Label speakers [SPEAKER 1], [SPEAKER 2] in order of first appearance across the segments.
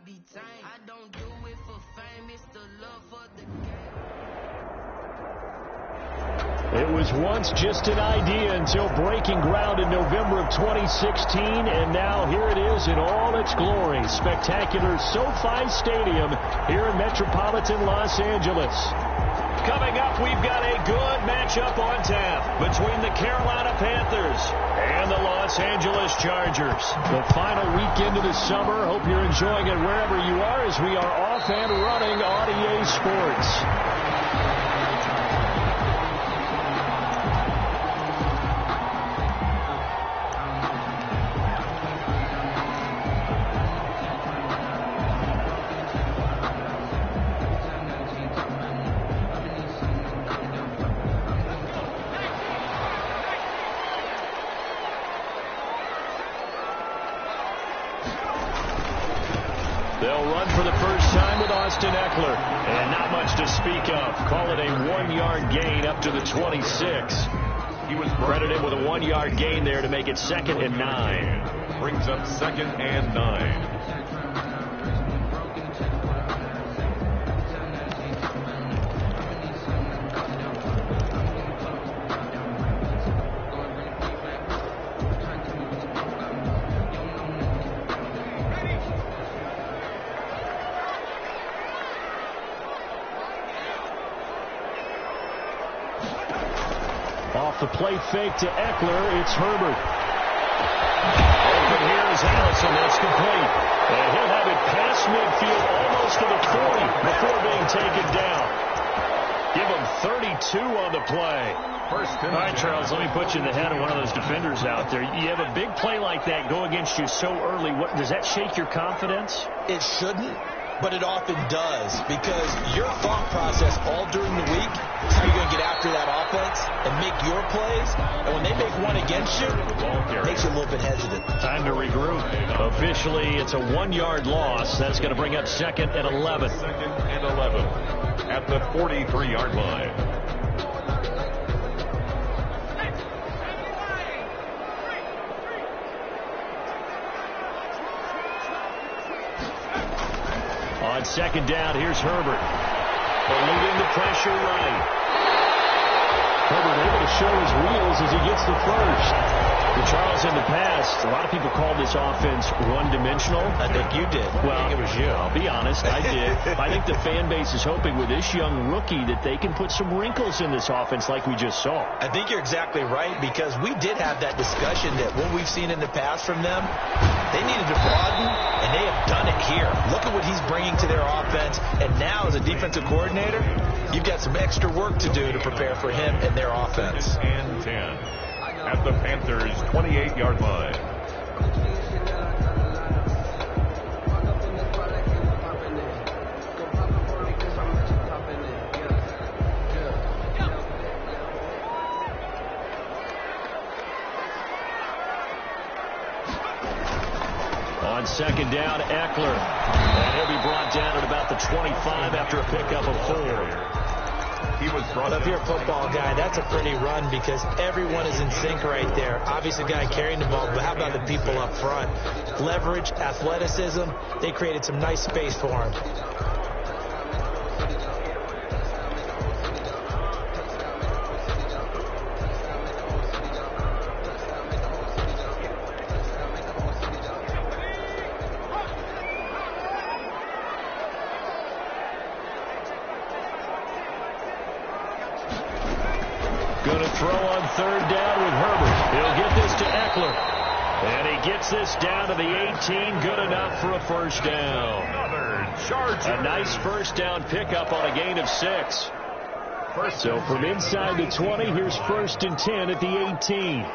[SPEAKER 1] detained. I don't do it for fame, it's the love for the game.
[SPEAKER 2] It was once just an idea until breaking ground in November of 2016, and now here it is in all its glory. Spectacular SoFi Stadium here in metropolitan Los Angeles. Coming up, we've got a good matchup on tap between the Carolina Panthers and the Los Angeles Chargers. The final weekend of the summer. Hope you're enjoying it wherever you are as we are off and running on EA Sports. And not much to speak of. Call it a 1-yard gain up to the 26. He was credited with a 1-yard gain there to make it 2nd and 9.
[SPEAKER 3] Brings up 2nd and 9.
[SPEAKER 2] Off the play fake to Eckler, it's Herbert. Open here is Allison, that's complete. And he'll have it past midfield almost to the 40 before being taken down. Give him 32 on the play. All right, Charles, let me put you in the head of one of those defenders out there. You have a big play like that go against you so early. What does that shake your confidence?
[SPEAKER 4] It shouldn't, but it often does, because your thought process all during the week is how you're going to get after that offense and make your plays. And when they make one against you, it makes you a little bit hesitant.
[SPEAKER 2] Time to regroup. Officially, it's a 1-yard loss. That's going to bring up 2nd and 11.
[SPEAKER 3] 2nd and 11 at the 43-yard line.
[SPEAKER 2] On 2nd down, here's Herbert. Eluding the pressure right. Herbert able to show his wheels as he gets to first. For Charles, in the past, a lot of people called this offense one-dimensional.
[SPEAKER 4] I think you did.
[SPEAKER 2] Well,
[SPEAKER 4] I think it was you.
[SPEAKER 2] I'll be honest, I did. I think the fan base is hoping with this young rookie that they can put some wrinkles in this offense like we just saw.
[SPEAKER 4] I think you're exactly right, because we did have that discussion that what we've seen in the past from them, they needed to broaden, and they have done it here. Look at what he's bringing to their offense, and now as a defensive coordinator, you've got some extra work to do to prepare for him and their offense.
[SPEAKER 3] And 10 at the Panthers' 28-yard line.
[SPEAKER 2] On 2nd down, Eckler. And he'll be brought down at about the 25 after a pickup of 4.
[SPEAKER 3] He was brought
[SPEAKER 4] up. If you're a football guy, that's a pretty run, because everyone is in sync right there. Obviously, the guy carrying the ball, but how about the people up front? Leverage, athleticism, they created some nice space for him.
[SPEAKER 2] Going to throw on 3rd down with Herbert. He'll get this to Eckler. And he gets this down to the 18. Good enough for a first down. A nice first down pickup on a gain of 6. So from inside the 20, here's 1st and 10 at the 18.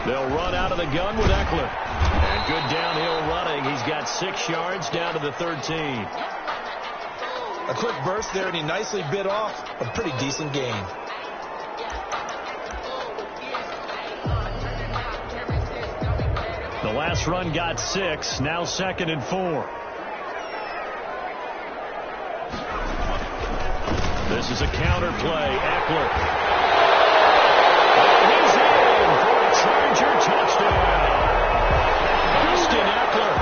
[SPEAKER 2] They'll run out of the gun with Eckler. And good downhill running. He's got 6 yards down to the 13.
[SPEAKER 4] A quick burst there, and he nicely bit off a pretty decent gain.
[SPEAKER 2] The last run got 6, now 2nd and 4. This is a counter play. Eckler. And he's in for a Charger touchdown. Austin Eckler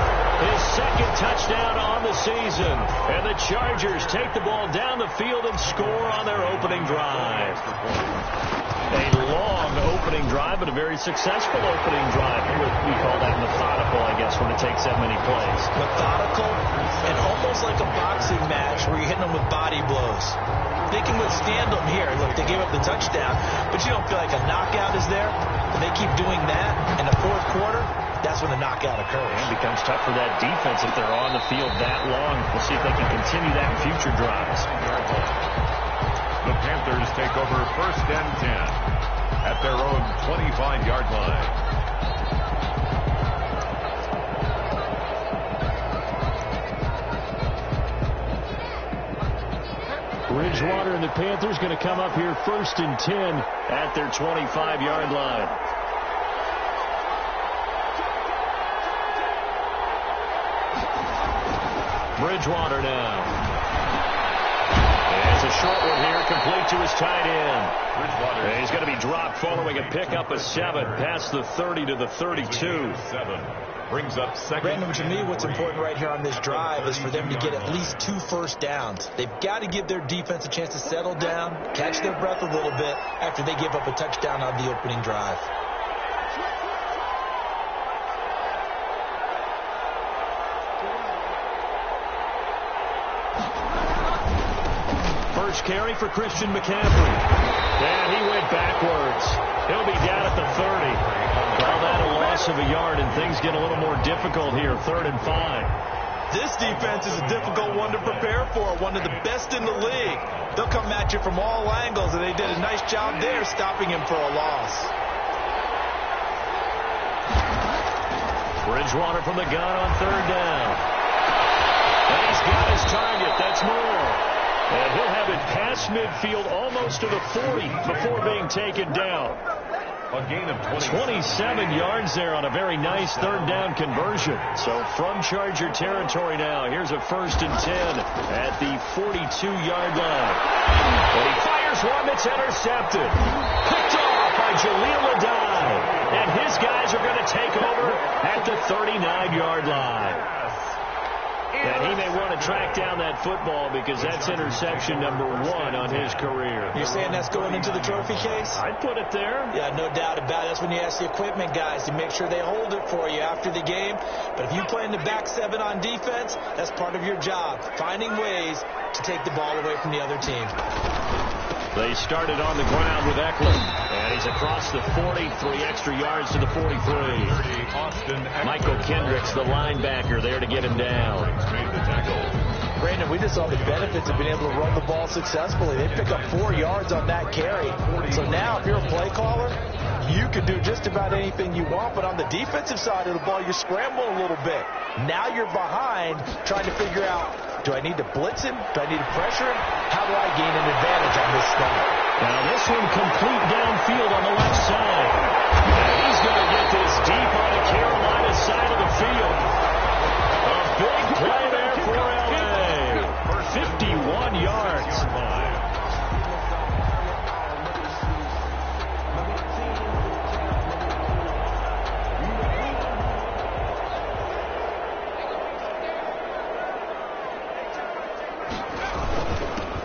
[SPEAKER 2] season. And the Chargers take the ball down the field and score on their opening drive. A long opening drive, but a very successful opening drive. We call that methodical, I guess, when it takes that many plays.
[SPEAKER 4] Methodical and almost like a boxing match where you're hitting them with body blows. They can withstand them here. Look, they gave up the touchdown, but you don't feel like a knockout is there. But they keep doing that in the fourth quarter. That's when the knockout occurs.
[SPEAKER 2] And it becomes tough for that defense if they're on the field that long. We'll see if they can continue that in future drives.
[SPEAKER 3] The Panthers take over 1st and 10 at their own 25-yard line.
[SPEAKER 2] Bridgewater and the Panthers going to come up here 1st and 10 at their 25-yard line. Bridgewater now. It's a short one here, complete to his tight end. And he's going to be dropped following a pickup of 7 past the 30 to the 32.
[SPEAKER 3] 7 brings up second.
[SPEAKER 4] Brandon, to me, what's important right here on this drive is for them to get at least 2 first downs. They've got to give their defense a chance to settle down, catch their breath a little bit after they give up a touchdown on the opening drive.
[SPEAKER 2] First carry for Christian McCaffrey. And he went backwards. He'll be down at the 30. Call that a loss of a yard, and things get a little more difficult here. 3rd and 5.
[SPEAKER 4] This defense is a difficult one to prepare for, one of the best in the league. They'll come at you from all angles, and they did a nice job there stopping him for a loss.
[SPEAKER 2] Bridgewater from the gun on 3rd down. And he's got his target. That's more. And he'll have it past midfield almost to the 40 before being taken down.
[SPEAKER 3] A gain of
[SPEAKER 2] 27 yards there on a very nice 3rd down conversion. So from Charger territory now, here's a 1st and 10 at the 42-yard line. And he fires one that's intercepted. Picked off by Jaleel Adai. And his guys are going to take over at the 39-yard line. And he may want to track down that football because that's interception number 1 on his career.
[SPEAKER 4] You're saying that's going into the trophy case?
[SPEAKER 2] I'd put it there.
[SPEAKER 4] Yeah, no doubt about it. That's when you ask the equipment guys to make sure they hold it for you after the game. But if you play in the back 7 on defense, that's part of your job, finding ways to take the ball away from the other team.
[SPEAKER 2] They started on the ground with Eckler. And he's across the 40, 3 extra yards to the 43. Michael Kendricks, the linebacker, there to get him down.
[SPEAKER 4] Brandon, we just saw the benefits of being able to run the ball successfully. They pick up 4 yards on that carry. So now if you're a play caller, you can do just about anything you want. But on the defensive side of the ball, you scramble a little bit. Now you're behind trying to figure out, do I need to blitz him? Do I need to pressure him? How do I gain an advantage on this snap?
[SPEAKER 2] Now this one complete downfield on the left side. And he's going to get this deep on the Carolina side of the field. A big play there for LA. 51 yards.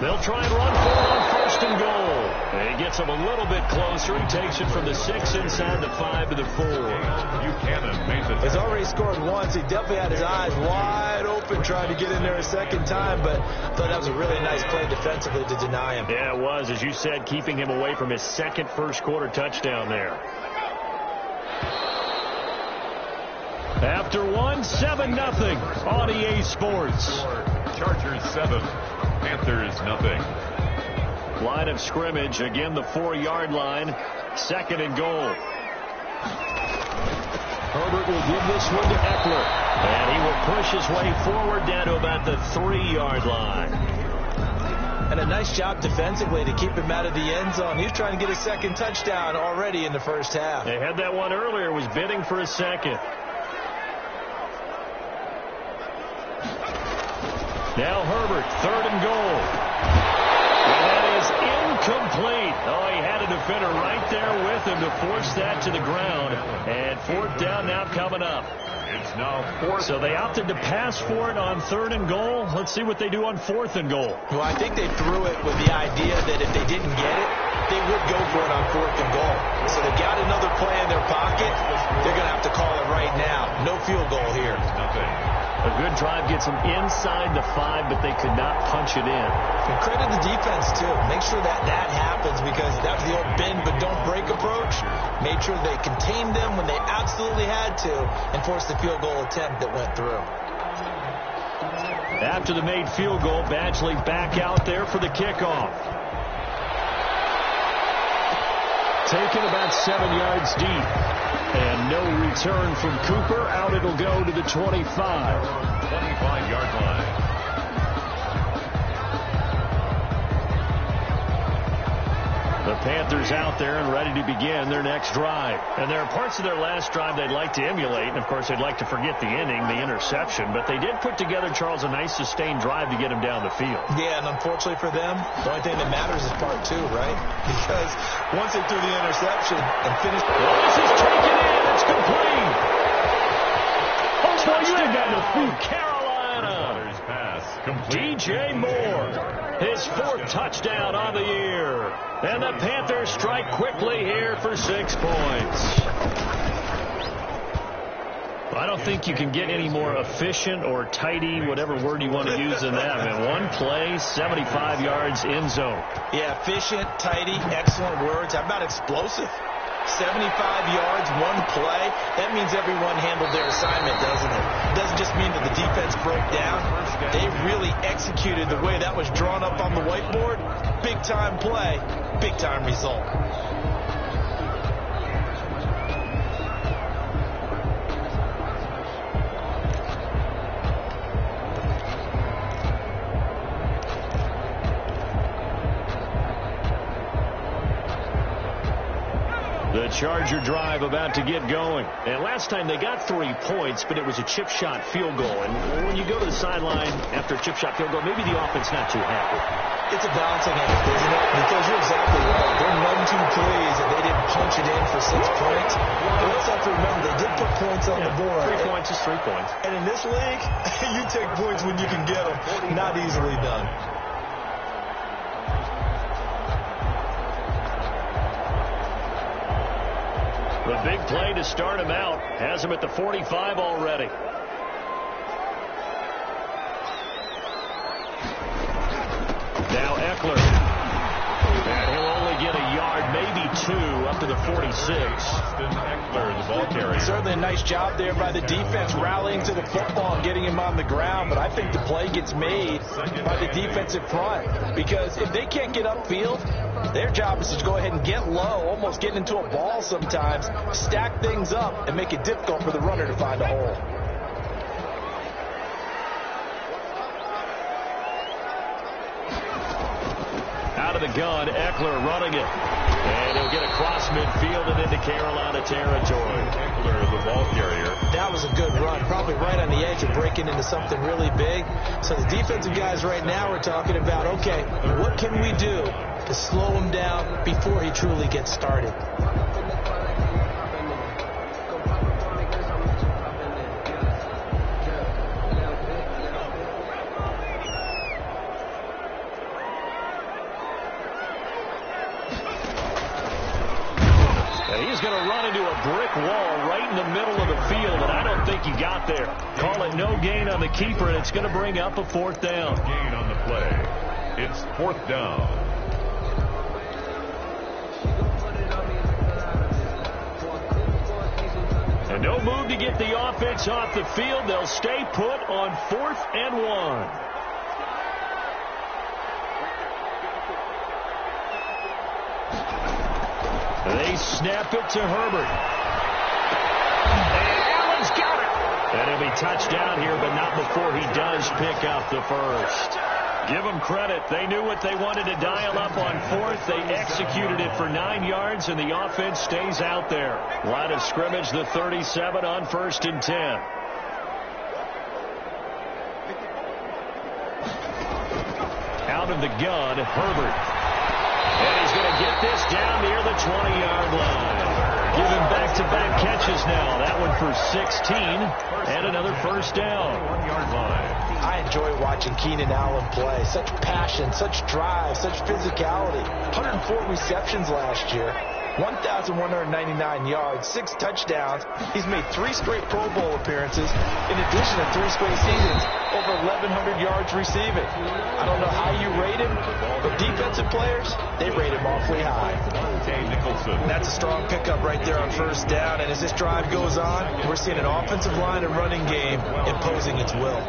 [SPEAKER 2] They'll try and run for it on 1st and goal. And he gets him a little bit closer. He takes it from the 6 inside the 5 to the 4.
[SPEAKER 3] Buchanan made the
[SPEAKER 4] He's already scored once. He definitely had his eyes wide open trying to get in there a second time, but I thought that was a really nice play defensively to deny him.
[SPEAKER 2] Yeah, it was, as you said, keeping him away from his second first-quarter touchdown there. After 7-0 on EA Sports.
[SPEAKER 3] Chargers 7, Panthers 0.
[SPEAKER 2] Line of scrimmage, again the 4-yard line, 2nd and goal. Herbert will give this one to Eckler, and he will push his way forward down to about the 3-yard line.
[SPEAKER 4] And a nice job defensively to keep him out of the end zone. He's trying to get a second touchdown already in the first half.
[SPEAKER 2] They had that one earlier, was bidding for a second. Now Herbert, 3rd and goal. And that is incomplete. Oh, he had a defender right there with him to force that to the ground. And 4th down now coming up.
[SPEAKER 3] It's now 4th.
[SPEAKER 2] So they opted to pass for it on 3rd and goal. Let's see what they do on 4th and goal.
[SPEAKER 4] Well, I think they threw it with the idea that if they didn't get it, they would go for it on 4th and goal. So they've got another play in their pocket. They're going to have to call it right now. No field goal here.
[SPEAKER 3] Nothing.
[SPEAKER 2] A good drive gets them inside the 5, but they could not punch it in.
[SPEAKER 4] And credit the defense, too. Make sure that happens, because that was the old bend but don't break approach. Made sure they contained them when they absolutely had to and forced the field goal attempt that went through.
[SPEAKER 2] After the made field goal, Badgley back out there for the kickoff. Taken about 7 yards deep. And no return from Cooper. Out it'll go to the 25.
[SPEAKER 3] 25-yard line.
[SPEAKER 2] The Panthers out there and ready to begin their next drive. And there are parts of their last drive they'd like to emulate. And, of course, they'd like to forget the inning, the interception. But they did put together, Charles, a nice sustained drive to get him down the field.
[SPEAKER 4] Yeah, and unfortunately for them, the only thing that matters is part 2, right? Because once they threw the interception and finished...
[SPEAKER 2] Well, this is taken in. It's complete. Oh, boy, you ain't got no food. Carolina.
[SPEAKER 3] Pass complete.
[SPEAKER 2] DJ Moore, his 4th touchdown on the year. And the Panthers strike quickly here for 6 points. I don't think you can get any more efficient or tidy, whatever word you want to use in that. Man, one play, 75 yards, end zone.
[SPEAKER 4] Yeah, efficient, tidy, excellent words. How about explosive? 75 yards, one play. That means everyone handled their assignment, doesn't it? It doesn't just mean that the defense broke down. They really executed the way that was drawn up on the whiteboard. Big-time play, big-time result.
[SPEAKER 2] The Charger drive about to get going. And last time they got 3 points, but it was a chip shot field goal. And when you go to the sideline after a chip shot field goal, maybe the offense not too happy.
[SPEAKER 4] It's a balancing act, isn't it? Because you're exactly right. They're none too pleased that they didn't punch it in for 6 points. But let's have to remember, they did put points on the board.
[SPEAKER 2] 3 points is 3 points.
[SPEAKER 4] And in this league, you take points when you can get them. Not easily done.
[SPEAKER 2] The big play to start him out has him at the 45 already. Now Eckler. And he'll only get a yard, maybe 2, up to the 46.
[SPEAKER 3] Eckler, the ball carrier.
[SPEAKER 4] Certainly a nice job there by the defense, rallying to the football and getting him on the ground. But I think the play gets made by the defensive front, because if they can't get upfield, their job is to go ahead and get low, almost get into a ball sometimes, stack things up, and make it difficult for the runner to find a hole.
[SPEAKER 2] Out of the gun, Eckler running it. And he'll get across midfield and into Carolina territory.
[SPEAKER 3] Eckler, the ball carrier.
[SPEAKER 4] That was a good run, probably right on the edge of breaking into something really big. So the defensive guys right now are talking about, okay, what can we do to slow him down before he truly gets started?
[SPEAKER 2] He's going to run into a brick wall right in the middle of the field, and I don't think he got there. Call it no gain on the keeper, and it's going to bring up a 4th down.
[SPEAKER 3] Gain on the play. It's 4th down.
[SPEAKER 2] And no move to get the offense off the field. They'll stay put on 4th and 1. They snap it to Herbert. And Allen's got it. And he'll be touched down here, but not before he does pick up the first. Give them credit. They knew what they wanted to dial up on 4th. They executed it for 9 yards, and the offense stays out there. Line of scrimmage, the 37 on 1st and 10. Out of the gun, Herbert. And he's going to get this down near the 20-yard line. Given back-to-back catches now. That one for 16 and another first down.
[SPEAKER 3] 1-yard line.
[SPEAKER 4] I enjoy watching Keenan Allen play. Such passion, such drive, such physicality. 104 receptions last year. 1,199 yards, 6 touchdowns. He's made 3 straight Pro Bowl appearances, in addition to 3 straight seasons, over 1,100 yards receiving. I don't know how you rate him, but defensive players, they rate him awfully high.
[SPEAKER 3] Nicholson.
[SPEAKER 4] That's a strong pickup right there on first down, and as this drive goes on, we're seeing an offensive line and running game imposing its will.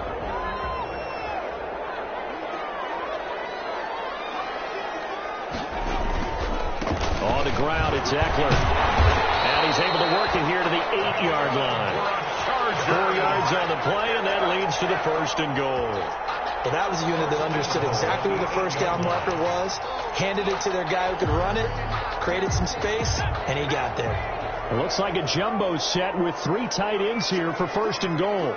[SPEAKER 2] On the ground, it's Eckler. And he's able to work it here to the 8-yard line. 4 yards on the play, and that leads to the first and goal.
[SPEAKER 4] Well, that was a unit that understood exactly where the first down marker was, handed it to their guy who could run it, created some space, and he got there.
[SPEAKER 2] It looks like a jumbo set with 3 tight ends here for first and goal.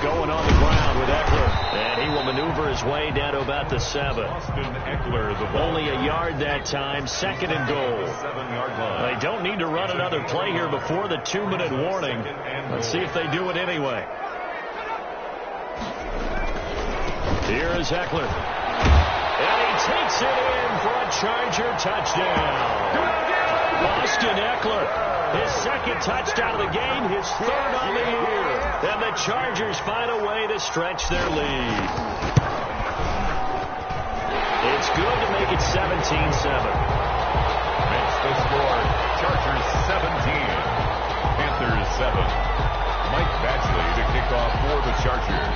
[SPEAKER 2] Going on the ground with Eckler. And he will maneuver his way down to about the 7.
[SPEAKER 3] Austin Eckler, the ball.
[SPEAKER 2] Only a yard that time, second and goal.
[SPEAKER 3] 7-yard line.
[SPEAKER 2] They don't need to run another play here before the 2-minute warning. Let's see if they do it anyway. Here is Eckler. And he takes it in for a Charger touchdown. Austin Eckler. His second touchdown of the game, his third on the year. And the Chargers find a way to stretch their lead. It's good to make it 17-7.
[SPEAKER 3] Makes the score. Chargers 17. Panthers 7. Mike Badgley to kick off for the Chargers.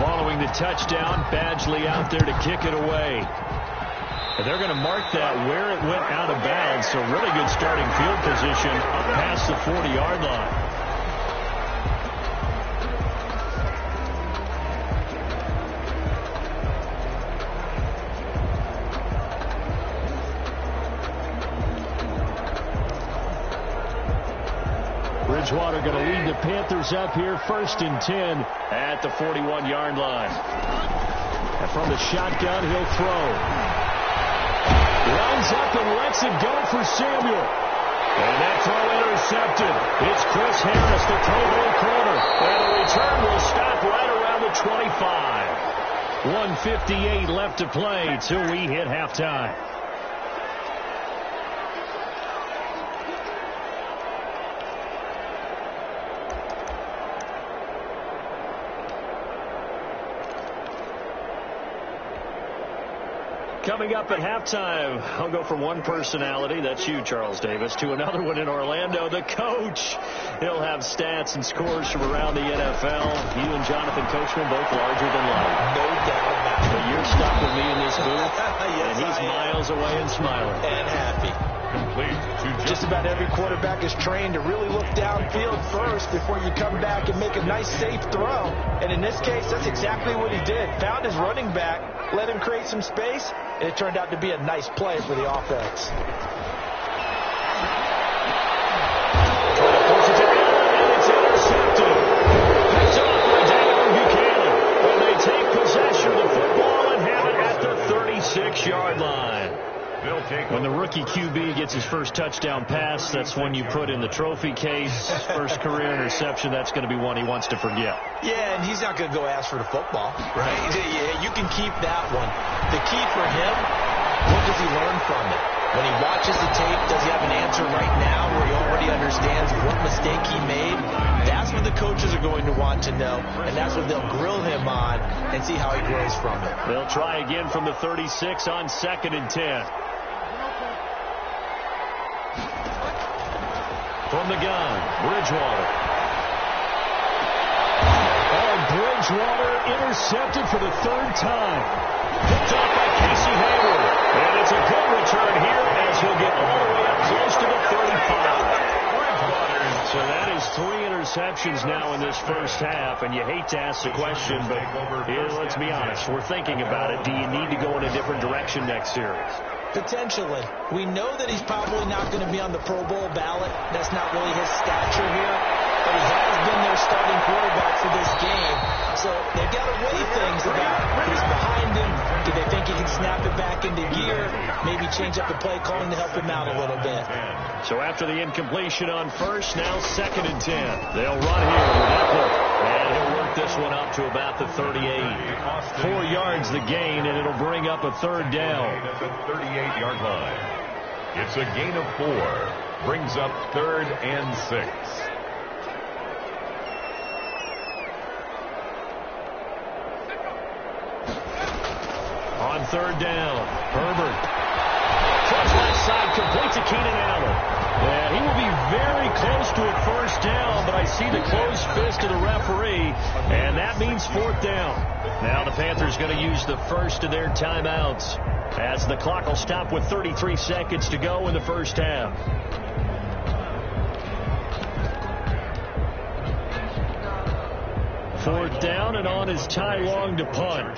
[SPEAKER 2] Following the touchdown, Badgley out there to kick it away. And they're going to mark that where it went out of bounds. So really good starting field position up past the 40-yard line. Bridgewater going to lead the Panthers up here, 1st and 10 at the 41-yard line. And from the shotgun, he'll throw. Runs up and lets it go for Samuel. And that throw intercepted. It's Chris Harris, the total corner. And the return will stop right around the 25. 1:58 left to play till we hit halftime. Coming up at halftime, I'll go from one personality, that's you, Charles Davis, to another one in Orlando, the coach. He'll have stats and scores from around the NFL. You and Jonathan Coachman, both larger than life.
[SPEAKER 4] No doubt about it.
[SPEAKER 2] But you're stuck with me in this booth,
[SPEAKER 4] Yes,
[SPEAKER 2] and he's miles away and smiling.
[SPEAKER 4] And happy.
[SPEAKER 3] Complete to
[SPEAKER 4] Just about every quarterback is trained to really look downfield first before you come back and make a nice, safe throw. And in this case, that's exactly what he did. Found his running back, let him create some space, and it turned out to be a nice play for the offense.
[SPEAKER 2] Forces it down, and it's intercepted. Picked off by Daniel Buchanan. And they take possession of the football and have it at the 36-yard line. When the rookie QB gets his first touchdown pass, that's when you put in the trophy case. First career interception, that's going to be one he wants to forget.
[SPEAKER 4] Yeah, and he's not going to go ask for the football, right? Yeah, you can keep that one. The key for him, what does he learn from it? When he watches the tape, does he have an answer right now where he already understands what mistake he made? That's what the coaches are going to want to know, and that's what they'll grill him on and see how he grows from it.
[SPEAKER 2] They'll try again from the 36 on 2nd and 10. From the gun, Bridgewater. And Bridgewater intercepted for the 3rd time. Picked off by Casey Hayward. And it's a good return here as he'll get all the way up close to the 35. So that is 3 interceptions now in this first half. And you hate to ask the question, but let's be honest. We're thinking about it. Do you need to go in a different direction next series?
[SPEAKER 4] Potentially. We know that he's probably not going to be on the Pro Bowl ballot. That's not really his stature here. But he has been their starting quarterback for this game. So they've got to weigh things about who's behind him. Do they think he can snap it back into gear, maybe change up the play calling to help him out a little bit.
[SPEAKER 2] So after the incompletion on first, now 2nd and 10. They'll run here with Eckler. And he'll work this one up to about the 38. 4 yards the gain, and it'll bring up a 3rd down.
[SPEAKER 3] At the 38-yard line. It's a gain of 4. Brings up 3rd and 6.
[SPEAKER 2] On 3rd down, Herbert. Towards left side, complete to Keenan Allen. And he will be very close to a 1st down, but I see the closed fist of the referee, and that means 4th down. Now the Panthers going to use the first of their timeouts as the clock will stop with 33 seconds to go in the first half. Fourth down, and on is Ty Long to punt.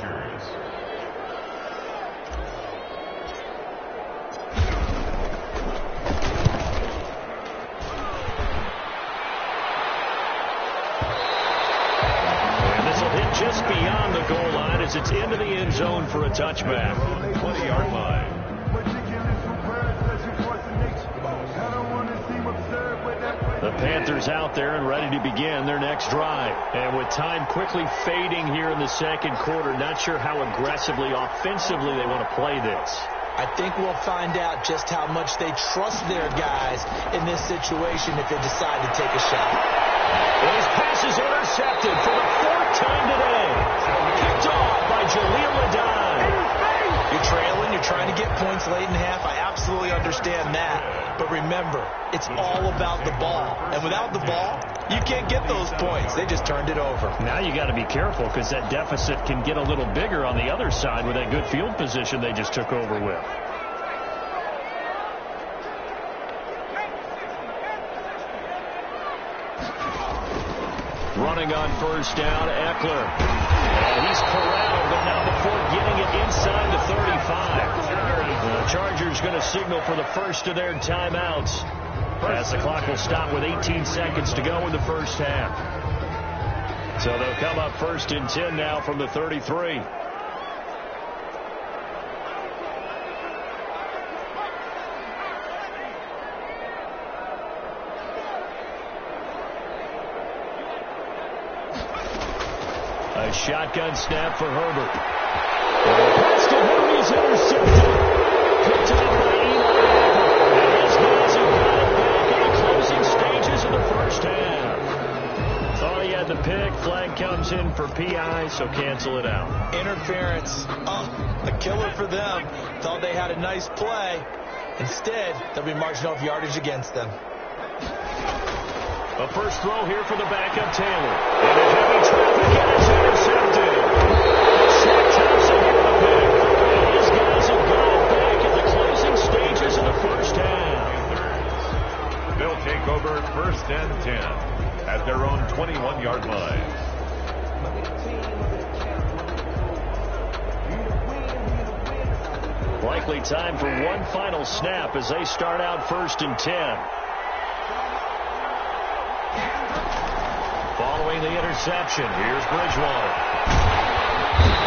[SPEAKER 2] Just beyond the goal line as it's into the end zone for a touchback.
[SPEAKER 3] 20-yard line.
[SPEAKER 2] The Panthers out there and ready to begin their next drive. And with time quickly fading here in the 2nd quarter, not sure how aggressively, offensively they want to play this.
[SPEAKER 4] I think we'll find out just how much they trust their guys in this situation if they decide to take a shot.
[SPEAKER 2] His pass is intercepted for the 4th time today. Kicked off by Jaleel Adai.
[SPEAKER 4] You're trailing, you're trying to get points late in half. I absolutely understand that. But remember, it's all about the ball. And without the ball, you can't get those points. They just turned it over.
[SPEAKER 2] Now you got to be careful because that deficit can get a little bigger on the other side with that good field position they just took over with. Running on 1st down, Eckler. And he's corralled, but now before getting it inside the 35. The Chargers going to signal for the first of their timeouts as the clock will stop with 18 seconds to go in the first half. So they'll come up 1st and 10 now from the 33. A shotgun snap for Herbert. Pass to Henry is intercepted. Picked up by Eli Apple. And his guys have got it back in the closing stages of the first half. Thought he had the pick. Flag comes in for PI, so cancel it out.
[SPEAKER 4] Interference. A killer for them. Thought they had a nice play. Instead, they'll be marching off yardage against them.
[SPEAKER 2] A first throw here for the backup, Taylor. And a heavy traffic, and it's intercepted. Shaq Thompson here the pick. And his guys have got it back in the closing stages of the first half.
[SPEAKER 3] They'll take over 1st and 10 at their own 21-yard line.
[SPEAKER 2] Likely time for one final snap as they start out 1st and 10. Following the interception, here's Bridgewater.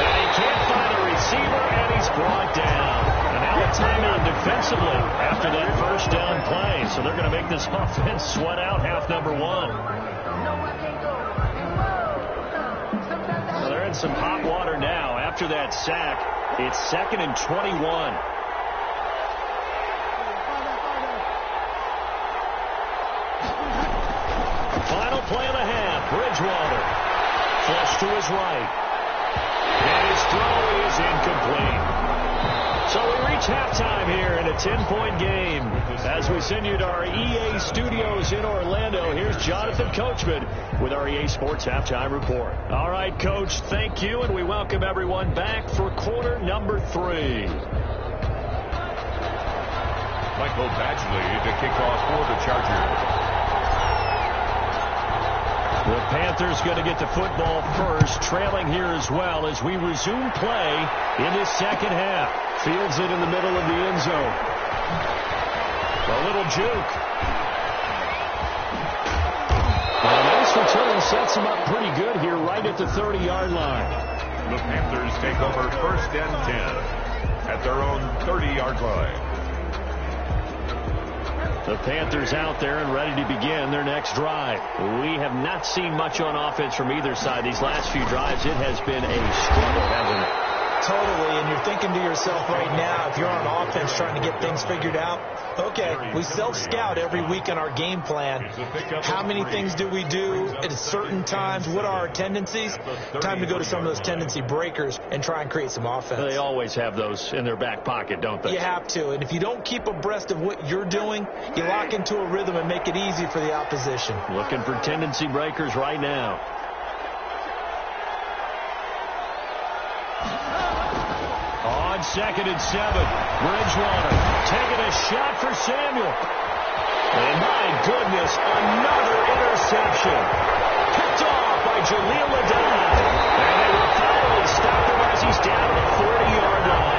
[SPEAKER 2] And he can't find a receiver, and he's brought down. And now a timeout defensively after that 1st down play. So they're going to make this offense sweat out half number 1. So they're in some hot water now. After that sack, it's 2nd and 21. Final play of the half. Bridgewater. Flush to his right. And his throw is incomplete. So we reach halftime here in a 10-point game. As we send you to our EA studios in Orlando, here's Jonathan Coachman with our EA Sports Halftime Report. All right, Coach, thank you, and we welcome everyone back for quarter number 3.
[SPEAKER 3] Michael Badgley to kick off for the Chargers.
[SPEAKER 2] The Panthers going to get the football first, trailing here as well as we resume play in this 2nd half. Fields it in the middle of the end zone. A little juke. And a nice return sets him up pretty good here right at the 30-yard line.
[SPEAKER 3] The Panthers take over 1st and 10. at their own 30-yard line.
[SPEAKER 2] The Panthers out there and ready to begin their next drive. We have not seen much on offense from either side these last few drives. It has been a struggle, hasn't it?
[SPEAKER 4] Totally, and you're thinking to yourself right now, if you're on offense trying to get things figured out, okay, we self-scout every week in our game plan. How many things do we do at certain times? What are our tendencies? Time to go to some of those tendency breakers and try and create some offense.
[SPEAKER 2] They always have those in their back pocket, don't they?
[SPEAKER 4] You have to, and if you don't keep abreast of what you're doing, you lock into a rhythm and make it easy for the opposition.
[SPEAKER 2] Looking for tendency breakers right now. On 2nd and 7, Bridgewater taking a shot for Samuel. And my goodness, another interception. Picked off by Jaleel Adai. And they will finally stop him as he's down at the 40-yard line.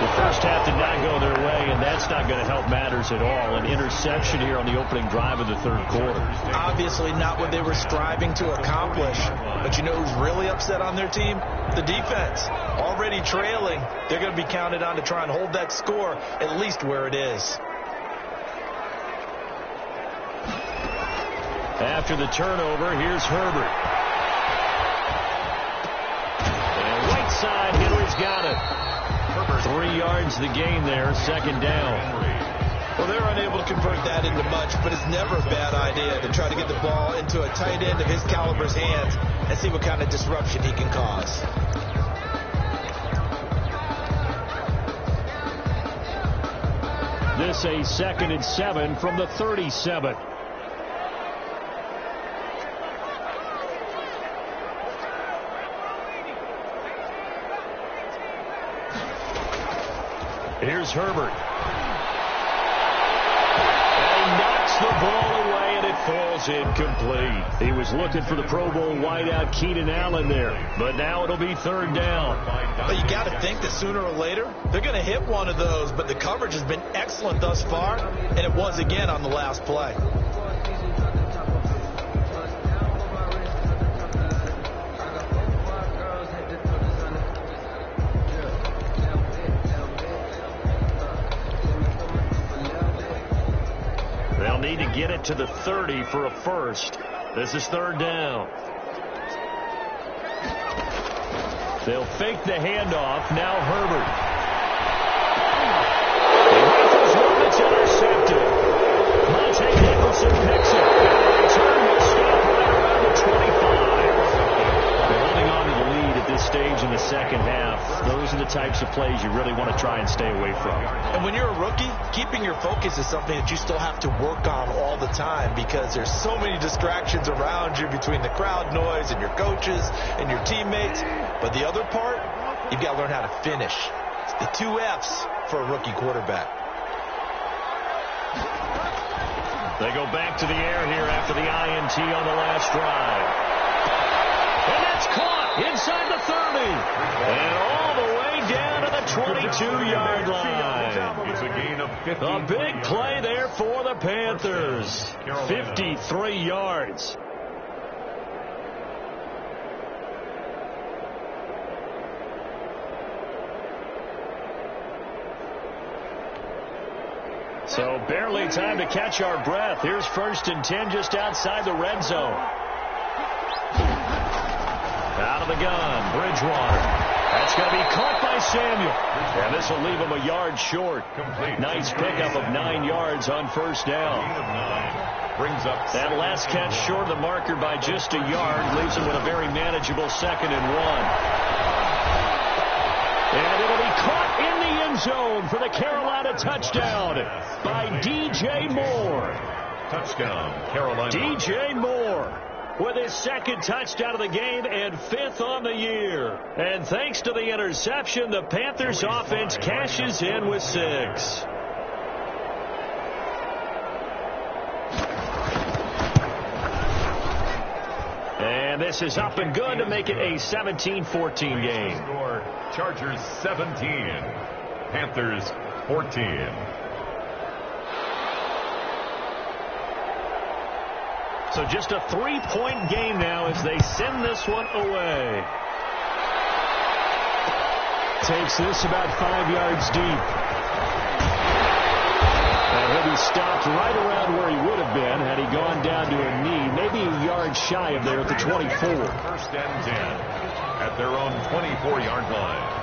[SPEAKER 2] The first half did not go their way, and that's not going to help matters at all. An interception here on the opening drive of the third quarter.
[SPEAKER 4] Obviously not what they were striving to accomplish. But you know who's really upset on their team? The defense. Already trailing. They're going to be counted on to try and hold that score at least where it is.
[SPEAKER 2] After the turnover, here's Herbert. And right side, Henry's got it. 3 yards the gain there, 2nd down.
[SPEAKER 4] Well, they're unable to convert that into much, but it's never a bad idea to try to get the ball into a tight end of his caliber's hands and see what kind of disruption he can cause.
[SPEAKER 2] This a 2nd and 7 from the 37. Here's Herbert. And he knocks the ball away, and it falls incomplete. He was looking for the Pro Bowl wideout Keenan Allen there, but now it'll be 3rd down.
[SPEAKER 4] But you got to think that sooner or later, they're going to hit one of those, but the coverage has been excellent thus far, and it was again on the last play.
[SPEAKER 2] They'll need to get it to the 30 for a first. This is 3rd down. They'll fake the handoff. Now Herbert. It's intercepted. Monte Nicholson picks it. And the return will stop right around the 25. They're holding on to the lead at this stage in the second half. Those are the types of plays you really want to try and stay away from.
[SPEAKER 4] And when you're a rookie, keeping your focus is something that you still have to work on all the time because there's so many distractions around you between the crowd noise and your coaches and your teammates. But the other part, you've got to learn how to finish. It's the 2 F's for a rookie quarterback.
[SPEAKER 2] They go back to the air here after the INT on the last drive. And that's caught inside the 30. And all the way down to the 22-yard line.
[SPEAKER 3] It's a gain of 50.
[SPEAKER 2] A big play there for the Panthers. 53 yards. So barely time to catch our breath. Here's 1st and 10 just outside the red zone. Out of the gun, Bridgewater. That's going to be caught by Samuel. And this will leave him a yard short. Nice pickup of 9 yards on 1st down.
[SPEAKER 3] Brings up
[SPEAKER 2] that last catch short of the marker by just a yard. Leaves him with a very manageable 2nd and 1. And it'll be caught in the end zone for the Carolina touchdown by DJ Moore.
[SPEAKER 3] Touchdown, Carolina.
[SPEAKER 2] DJ Moore with his 2nd touchdown of the game and 5th on the year. And thanks to the interception, the Panthers offense cashes in with 6. And this is up and good to make it a 17-14 game.
[SPEAKER 3] Score, Chargers 17, Panthers 14.
[SPEAKER 2] So just a 3-point game now as they send this one away. Takes this about 5 yards deep. He'll be stopped right around where he would have been had he gone down to a knee, maybe a yard shy of there at the 24.
[SPEAKER 3] First and 10 at their own 24-yard line.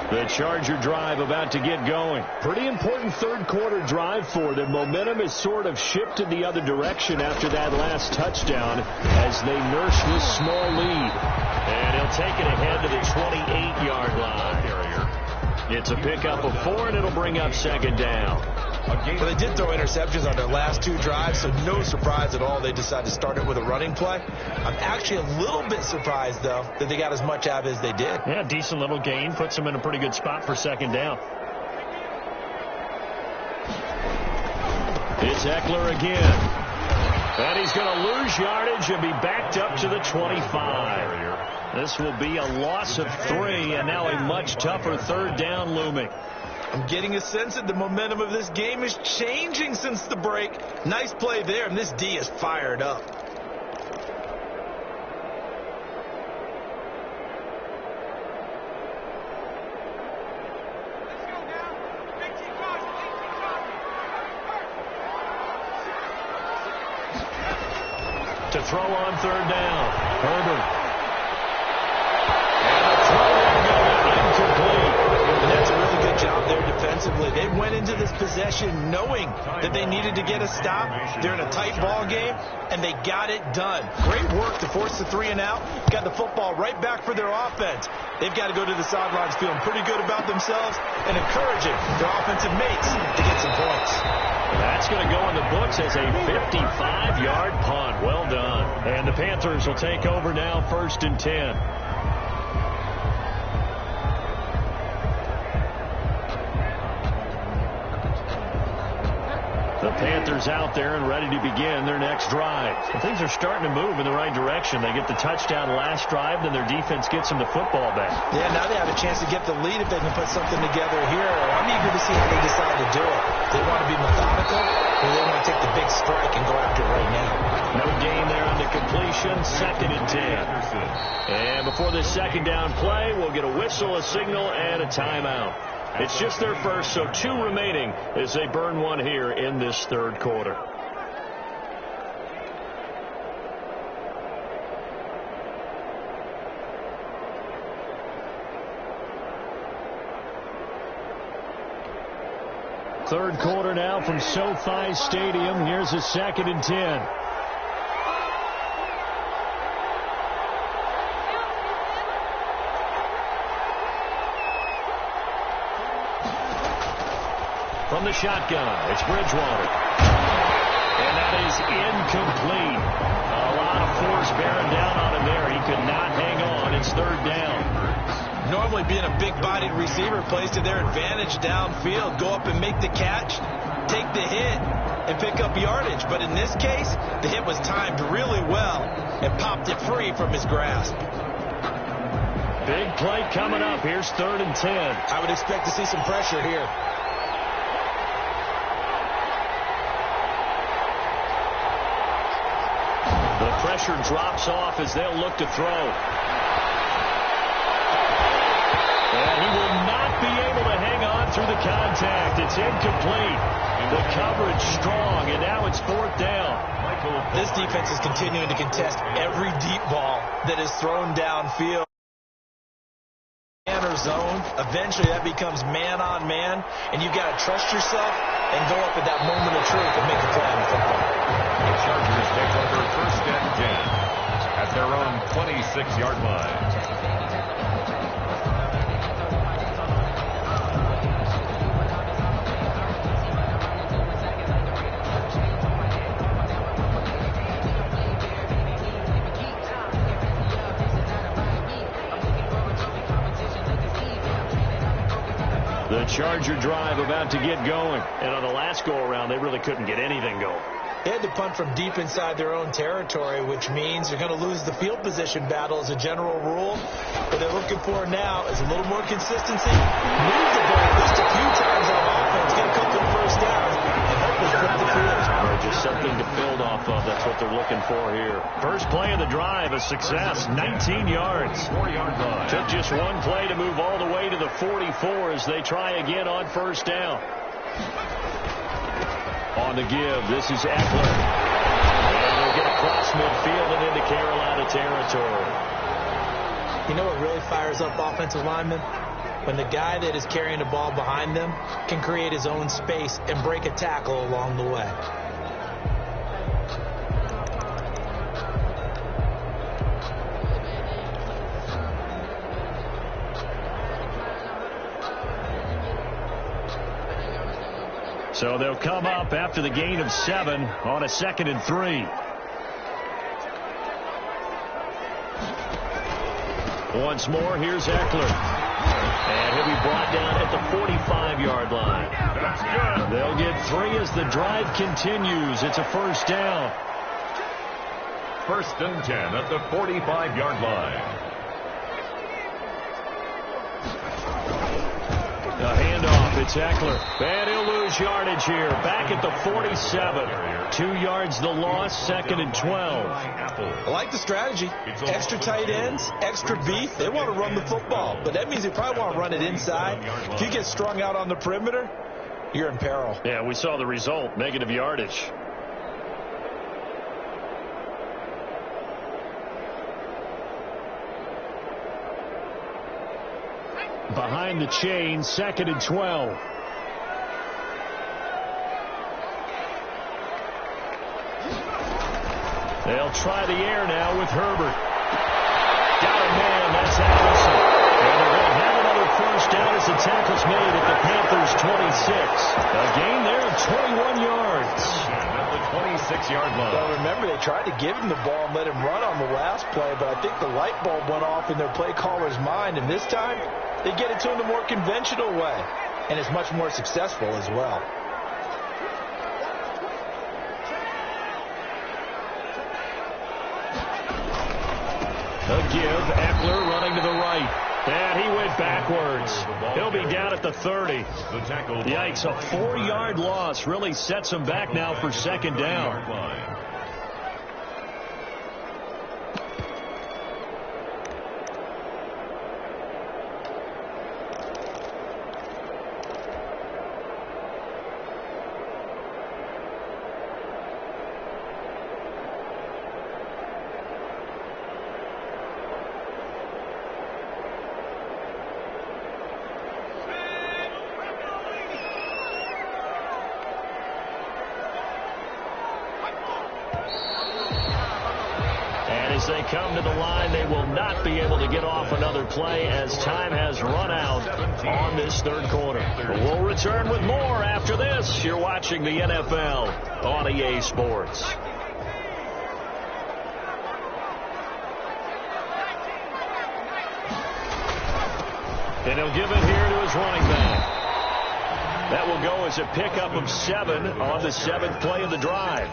[SPEAKER 2] The Charger drive about to get going. Pretty important third quarter drive for them. Momentum has sort of shifted the other direction after that last touchdown as they nurse this small lead. And he'll take it ahead to the 28-yard line. It's a pickup of 4, and it'll bring up second down.
[SPEAKER 4] Well, they did throw interceptions on their last 2 drives, so no surprise at all they decided to start it with a running play. I'm actually a little bit surprised, though, that they got as much out as they did.
[SPEAKER 2] Yeah, decent little gain. Puts them in a pretty good spot for second down. It's Eckler again. And he's going to lose yardage and be backed up to the 25. This will be a loss of 3, and now a much tougher third down looming.
[SPEAKER 4] I'm getting a sense that the momentum of this game is changing since the break. Nice play there, and this D is fired up.
[SPEAKER 2] To throw on third down, Herbert. And the throw will go incomplete.
[SPEAKER 4] And that's a really good job there defensively. They went into this possession knowing that they needed to get a stop. They're in a tight ball game, and they got it done. Great work to force the 3 and out. Got the football right back for their offense. They've got to go to the sidelines feeling pretty good about themselves and encouraging their offensive mates to get some points.
[SPEAKER 2] That's going to go in the books as a 55-yard punt. Well done. And the Panthers will take over now, 1st and 10. The Panthers out there and ready to begin their next drive. So things are starting to move in the right direction. They get the touchdown last drive, then their defense gets them the football back.
[SPEAKER 4] Yeah, now they have a chance to get the lead if they can put something together here. I'm eager to see how they decide to do it. They want to be methodical, or they want to take the big strike and go after it right now.
[SPEAKER 2] No gain there on the completion. 2nd and 10. And before this second down play, we'll get a whistle, a signal, and a timeout. It's just their first, so 2 remaining as they burn 1 here in this third quarter. Third quarter now from SoFi Stadium. Here's a 2nd and 10. From the shotgun, it's Bridgewater. And that is incomplete. A lot of force bearing down on him there. He could not hang on. It's 3rd down.
[SPEAKER 4] Normally being a big-bodied receiver plays to their advantage downfield. Go up and make the catch, take the hit, and pick up yardage. But in this case, the hit was timed really well and popped it free from his grasp.
[SPEAKER 2] Big play coming up. Here's 3rd and 10.
[SPEAKER 4] I would expect to see some pressure here.
[SPEAKER 2] The pressure drops off as they'll look to throw. And he will not be able to hang on through the contact. It's incomplete. The coverage strong, and now it's 4th down.
[SPEAKER 4] This defense is continuing to contest every deep ball that is thrown downfield. Man or zone, eventually that becomes man-on-man, and you've got to trust yourself and go up at that moment of truth and make the play on the football.
[SPEAKER 3] The Chargers take over 1st and 10 at their own 26-yard line.
[SPEAKER 2] The Charger drive about to get going. And on the last go-around, they really couldn't get anything going.
[SPEAKER 4] They had to punt from deep inside their own territory, which means they're going to lose the field position battle as a general rule. What they're looking for now is a little more consistency. Move the ball at least a few times on offense, get a couple of first downs, and hopefully flip the field.
[SPEAKER 2] Or just something to fill build off of. That's what they're looking for here. First play of the drive, a success, 19 yards.
[SPEAKER 3] 4-yard line.
[SPEAKER 2] Took just one play to move all the way to the 44 as they try again on first down. On the give, this is Eckler. And they'll get across midfield and into Carolina territory.
[SPEAKER 4] You know what really fires up offensive linemen? When the guy that is carrying the ball behind them can create his own space and break a tackle along the way.
[SPEAKER 2] So they'll come up after the gain of 7 on a 2nd and 3. Once more, here's Eckler. And he'll be brought down at the 45-yard line.
[SPEAKER 3] That's good.
[SPEAKER 2] They'll get 3 as the drive continues. It's a first down.
[SPEAKER 3] 1st and 10 at the 45-yard line.
[SPEAKER 2] A handoff. It's Eckler. And he'll lose yardage here. Back at the 47. 2 yards the loss, 2nd and 12.
[SPEAKER 4] I like the strategy. Extra tight ends, extra beef. They want to run the football, but that means they probably want to run it inside. If you get strung out on the perimeter, you're in peril.
[SPEAKER 2] Yeah, we saw the result, negative yardage. Behind the chain, 2nd and 12. They'll try the air now with Herbert. Got a man, that's Allison. And they're going to have another first down as the tackle's made at the Panthers' 26. A gain there of 21 yards.
[SPEAKER 3] At the 26-yard line.
[SPEAKER 4] Well, remember, they tried to give him the ball and let him run on the last play, but I think the light bulb went off in their play caller's mind, and this time they get it to him the more conventional way, and it's much more successful as well.
[SPEAKER 2] A give, Eckler running to the right. And he went backwards. He'll be down at the 30. Yikes, a 4-yard loss really sets him back now for 2nd down. As they come to the line, they will not be able to get off another play as time has run out on this 3rd quarter. We'll return with more after this. You're watching the NFL on EA Sports. And he'll give it here to his running back. That will go as a pickup of 7 on the 7th play of the drive.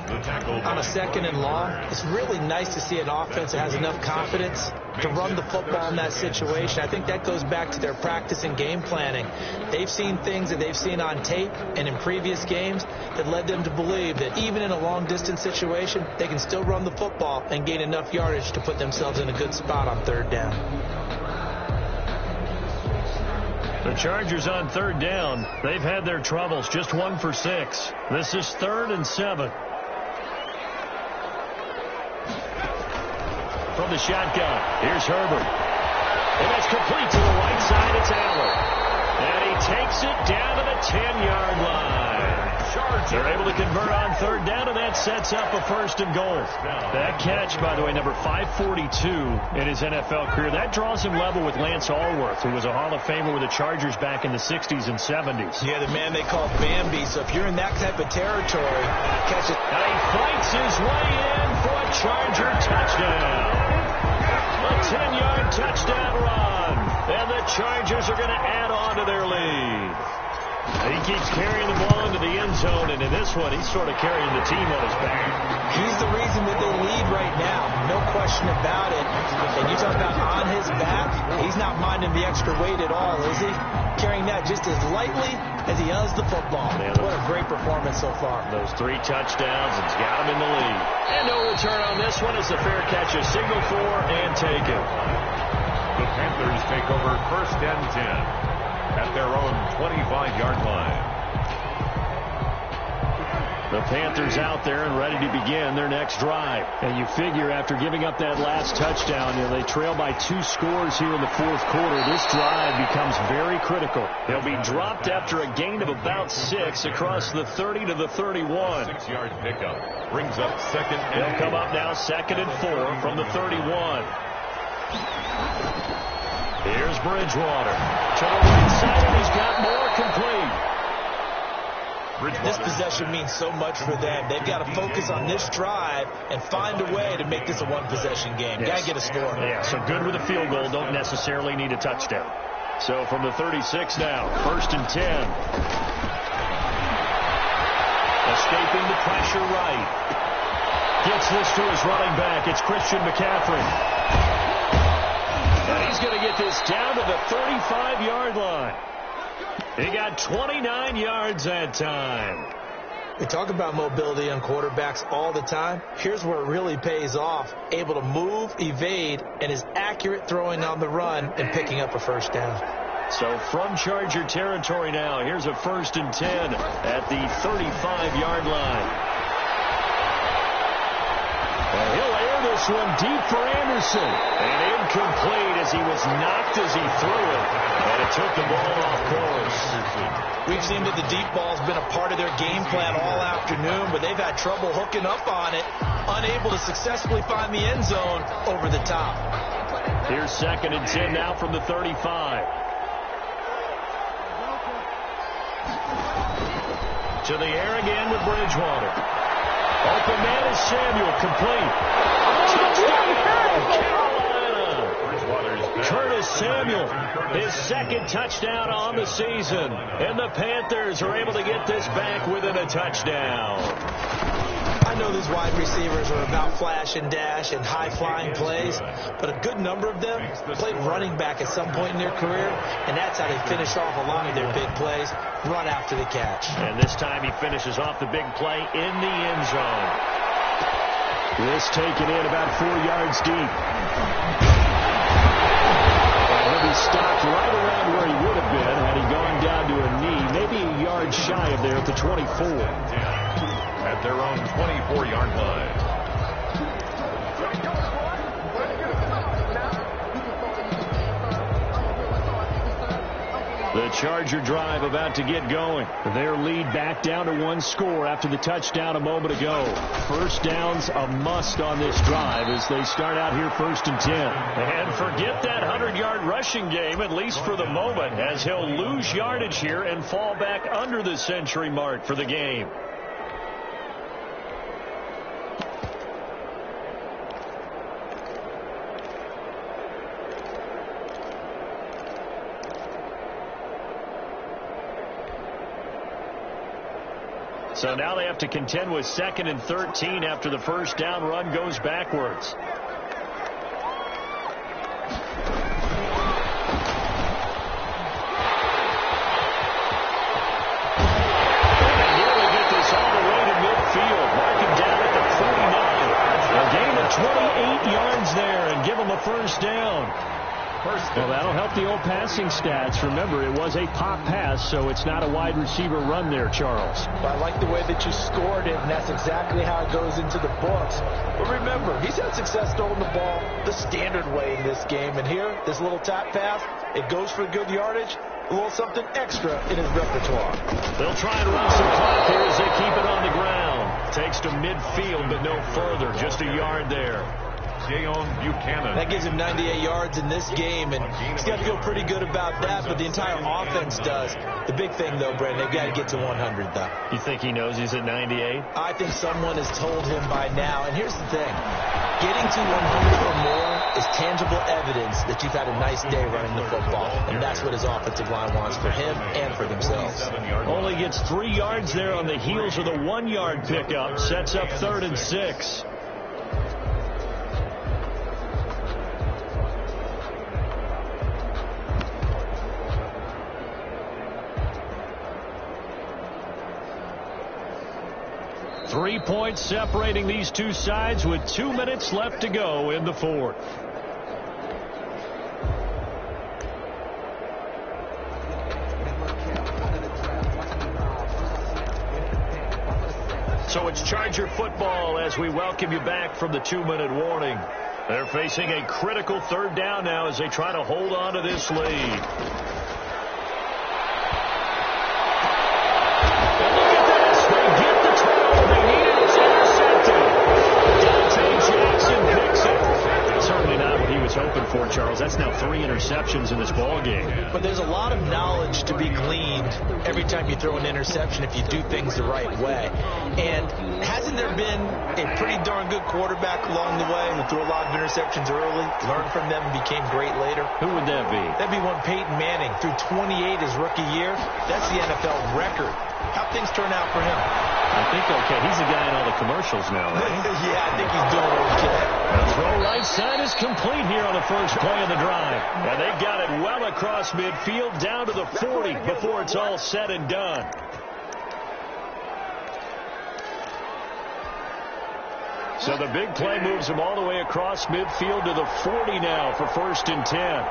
[SPEAKER 4] On a 2nd and long, it's really nice to see an offense that has enough confidence to run the football in that situation. I think that goes back to their practice and game planning. They've seen things that they've seen on tape and in previous games that led them to believe that even in a long-distance situation, they can still run the football and gain enough yardage to put themselves in a good spot on 3rd down.
[SPEAKER 2] The Chargers on 3rd down. They've had their troubles. Just 1 for 6. This is 3rd and 7. From the shotgun, here's Herbert. And that's complete to the right side. It's Allen. And he takes it down to the 10-yard line. They're able to convert on 3rd down, and that sets up a 1st and goal. That catch, by the way, number 542 in his NFL career, that draws him level with Lance Allworth, who was a Hall of Famer with the Chargers back in the 60s and 70s.
[SPEAKER 4] Yeah, the man they call Bambi. So if you're in that type of territory, catch it.
[SPEAKER 2] And he fights his way in for a Charger touchdown. A 10-yard touchdown run. And the Chargers are going to add on to their lead. He keeps carrying the ball into the end zone, and in this one, he's sort of carrying the team on his back.
[SPEAKER 4] He's the reason that they lead right now. No question about it. And you talk about on his back, he's not minding the extra weight at all, is he? Carrying that just as lightly as he does the football. Man, what a great performance so far.
[SPEAKER 2] Those 3 touchdowns, it's got him in the lead. And no return on this one as the fair catch is signaled for and taken.
[SPEAKER 3] The Panthers take over 1st and 10 at their own 25-yard line.
[SPEAKER 2] The Panthers out there and ready to begin their next drive. And you figure after giving up that last touchdown, they trail by 2 scores here in the 4th quarter. This drive becomes very critical. They'll be dropped after a gain of about 6 across the 30 to the 31.
[SPEAKER 3] 6-yard pickup brings up 2nd and
[SPEAKER 2] They'll come up now 2nd and 4 from the 31. Here's Bridgewater. To the right side, and he's got more complete.
[SPEAKER 4] This possession means so much for them. They've got to focus on this drive and find a way to make this a one-possession game.
[SPEAKER 2] Yes.
[SPEAKER 4] Got to get a score.
[SPEAKER 2] Yeah, so good with a field goal. Don't necessarily need a touchdown. So from the 36 now, 1st and 10. Escaping the pressure right. Gets this to his running back. It's Christian McCaffrey. And he's going to get this down to the 35-yard line. He got 29 yards that time.
[SPEAKER 4] We talk about mobility on quarterbacks all the time. Here's where it really pays off. Able to move, evade, and is accurate throwing on the run and picking up a 1st down.
[SPEAKER 2] So from Charger territory now, here's a 1st and 10 at the 35-yard line. And he'll air this one deep for Anderson. And incomplete as he was knocked as he threw it. And it took the ball off course.
[SPEAKER 4] We've seen that the deep ball's been a part of their game plan all afternoon, but they've had trouble hooking up on it, unable to successfully find the end zone over the top.
[SPEAKER 2] Here's 2nd and 10 now from the 35. To the air again with Bridgewater. Open man is Samuel, complete. Touchdown, Carolina. Curtis Samuel, his 2nd touchdown on the season. And the Panthers are able to get this back within a touchdown.
[SPEAKER 4] I know these wide receivers are about flash and dash and high-flying plays, but a good number of them played running back at some point in their career, and that's how they finish off a lot of their big plays, run after the catch.
[SPEAKER 2] And this time he finishes off the big play in the end zone. This taken in about 4 yards deep. And he'll be stopped right around where he would have been had he gone down to a knee, maybe a yard shy of there at the 24.
[SPEAKER 3] At their own 24-yard line.
[SPEAKER 2] The Charger drive about to get going. Their lead back down to 1 score after the touchdown a moment ago. 1st downs a must on this drive as they start out here 1st and 10. And forget that 100-yard rushing game, at least for the moment, as he'll lose yardage here and fall back under the century mark for the game. So now they have to contend with 2nd and 13 after the 1st down run goes backwards. And here we get this all the way to midfield. Mark him down at the 49. A gain of 28 yards there and give him a 1st down. Well, that'll help the old passing stats. Remember, it was a pop pass, so it's not a wide receiver run there, Charles.
[SPEAKER 4] Well, I like the way that you scored it, and that's exactly how it goes into the books. But remember, he's had success throwing the ball the standard way in this game. And here, this little tap pass, it goes for good yardage, a little something extra in his repertoire.
[SPEAKER 2] They'll try and run some clock here as they keep it on the ground. Takes to midfield, but no further, just a yard there.
[SPEAKER 4] That gives him 98 yards in this game, and he's got to feel pretty good about that, but the entire offense does. The big thing, though, Brandon, they've got to get to 100, though.
[SPEAKER 2] You think he knows he's at 98?
[SPEAKER 4] I think someone has told him by now, and here's the thing. Getting to 100 or more is tangible evidence that you've had a nice day running the football, and that's what his offensive line wants for him and for themselves.
[SPEAKER 2] Only gets 3 yards there on the heels of the 1-yard pickup. Sets up 3rd and 6. Three points separating these two sides with 2 minutes left to go in the fourth. So it's Charger football as we welcome you back from the 2-minute warning. They're facing a critical 3rd down now as they try to hold on to this lead. Hoping for, Charles. That's now 3 interceptions in this ball game.
[SPEAKER 4] But there's a lot of knowledge to be gleaned every time you throw an interception if you do things the right way. And hasn't there been a pretty darn good quarterback along the way who threw a lot of interceptions early, learned from them, and became great later?
[SPEAKER 2] Who would that be?
[SPEAKER 4] That'd be one Peyton Manning. Threw 28 his rookie year. That's the NFL record. How'd things turn out for him?
[SPEAKER 2] I think okay. He's the guy in all the commercials now, right?
[SPEAKER 4] Yeah, I think he's doing okay.
[SPEAKER 2] The throw right side is complete here on the first play of the drive. And they got it well across midfield down to the 40 before it's all said and done. So the big play moves him all the way across midfield to the 40 now for 1st and 10.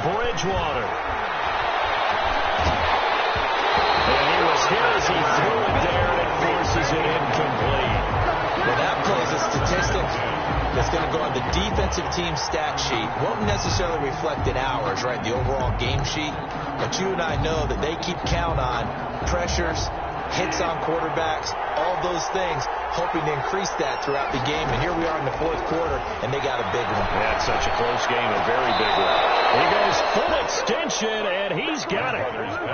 [SPEAKER 2] Bridgewater. And he was hit as he threw it there, and it forces it incomplete.
[SPEAKER 4] Well, that plays a statistic that's going to go on the defensive team stat sheet. Won't necessarily reflect in ours, right, the overall game sheet. But you and I know that they keep count on pressures, hits on quarterbacks, all those things, hoping to increase that throughout the game. And here we are in the 4th quarter, and they got a big one.
[SPEAKER 2] Yeah, it's such a close game, a very big one. He goes full extension, and he's got it.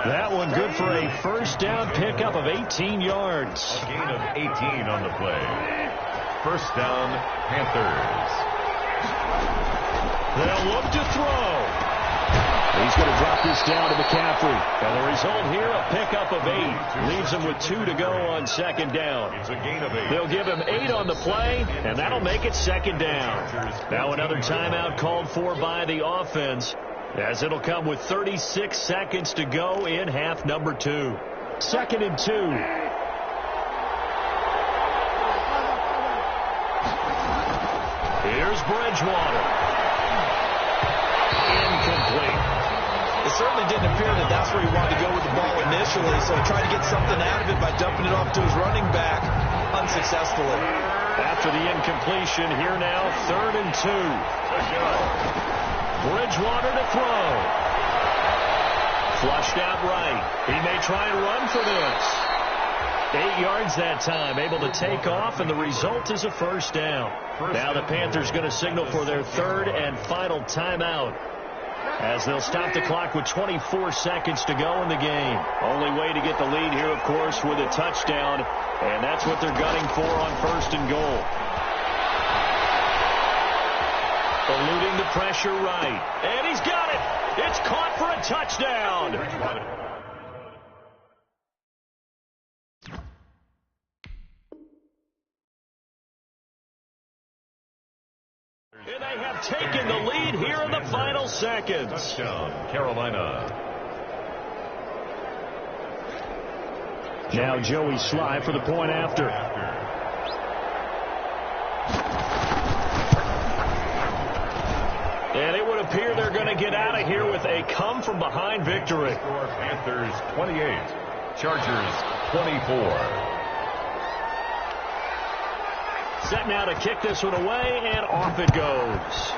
[SPEAKER 2] That one good for a 1st down pickup of 18 yards.
[SPEAKER 3] A gain of 18 on the play. 1st down, Panthers.
[SPEAKER 2] They'll look to throw. He's going to drop this down to McCaffrey. And the result here, a pickup of 8. Leaves him with 2 to go on 2nd down.
[SPEAKER 3] It's a gain of 8.
[SPEAKER 2] They'll give him 8 on the play, and that'll make it 2nd down. Now another timeout called for by the offense, as it'll come with 36 seconds to go in half number 2. 2nd and 2. Here's Bridgewater. Incomplete.
[SPEAKER 4] It certainly didn't appear that that's where he wanted to go with the ball initially, so he tried to get something out of it by dumping it off to his running back unsuccessfully.
[SPEAKER 2] After the incompletion, here now, 3rd and 2. Bridgewater to throw. Flushed out right. He may try and run for this. 8 yards that time, able to take off, and the result is a 1st down. Now the Panthers going to signal for their 3rd and final timeout, as they'll stop the clock with 24 seconds to go in the game. Only way to get the lead here, of course, with a touchdown, and that's what they're gunning for on 1st and goal. Eluding the pressure right, and he's got it. It's caught for a touchdown. And they have taken the lead here in the final seconds.
[SPEAKER 3] Touchdown, Carolina.
[SPEAKER 2] Now Joey Sly for the point after. And it would appear they're going to get out of here with a come-from-behind victory.
[SPEAKER 3] Panthers 28, Chargers 24.
[SPEAKER 2] Set now to kick this one away, and off it goes.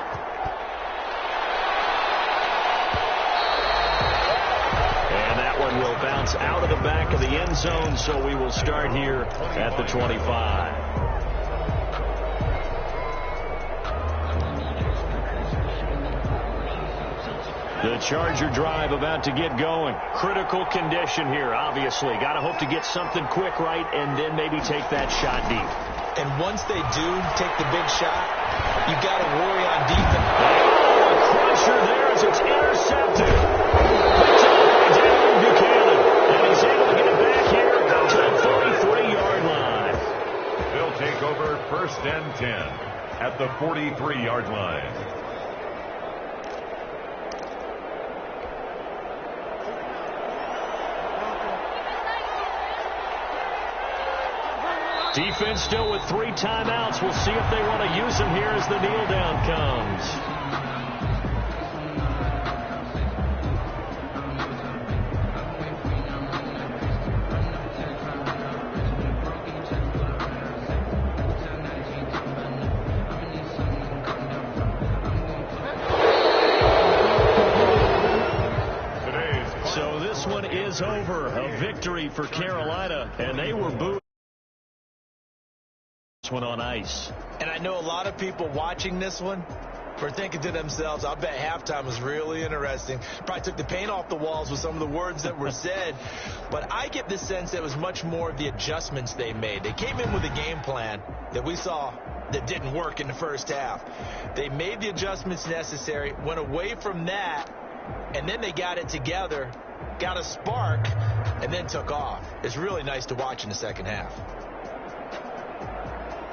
[SPEAKER 2] And that one will bounce out of the back of the end zone, so we will start here at the 25. The Charger drive about to get going. Critical condition here, obviously. Got to hope to get something quick right and then maybe take that shot deep.
[SPEAKER 4] And once they do take the big shot, you got to worry on defense.
[SPEAKER 2] Oh, a cruncher there as it's intercepted. Picked up by Darren Buchanan. And he's able to get it back here to the 43-yard line.
[SPEAKER 3] They'll take over 1st and 10 at the 43-yard line.
[SPEAKER 2] Defense still with 3 timeouts. We'll see if they want to use them here as the kneel down comes. So this one is over. A victory for Carolina, and they were booed. One on ice.
[SPEAKER 4] And I know a lot of people watching this one were thinking to themselves, I bet halftime was really interesting. Probably took the paint off the walls with some of the words that were said. But I get the sense that it was much more of the adjustments they made. They came in with a game plan that we saw that didn't work in the first half. They made the adjustments necessary, went away from that, and then they got it together, got a spark, and then took off. It's really nice to watch in the second half.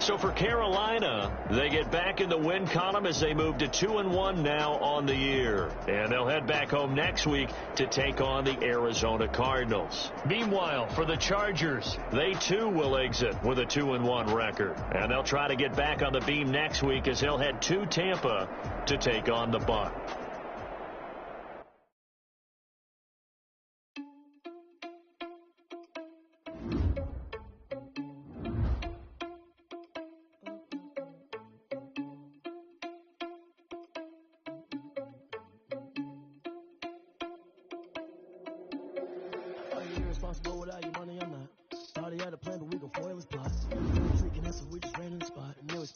[SPEAKER 2] So for Carolina, they get back in the win column as they move to 2-1 now on the year. And they'll head back home next week to take on the Arizona Cardinals. Meanwhile, for the Chargers, they too will exit with a 2-1 record. And they'll try to get back on the beam next week as they'll head to Tampa to take on the Bucs.
[SPEAKER 5] Irresponsible without your money, I'm not. Thought he had a plan, but we gon' foil his plots. Freaking us, so we just ran in the spot. And they was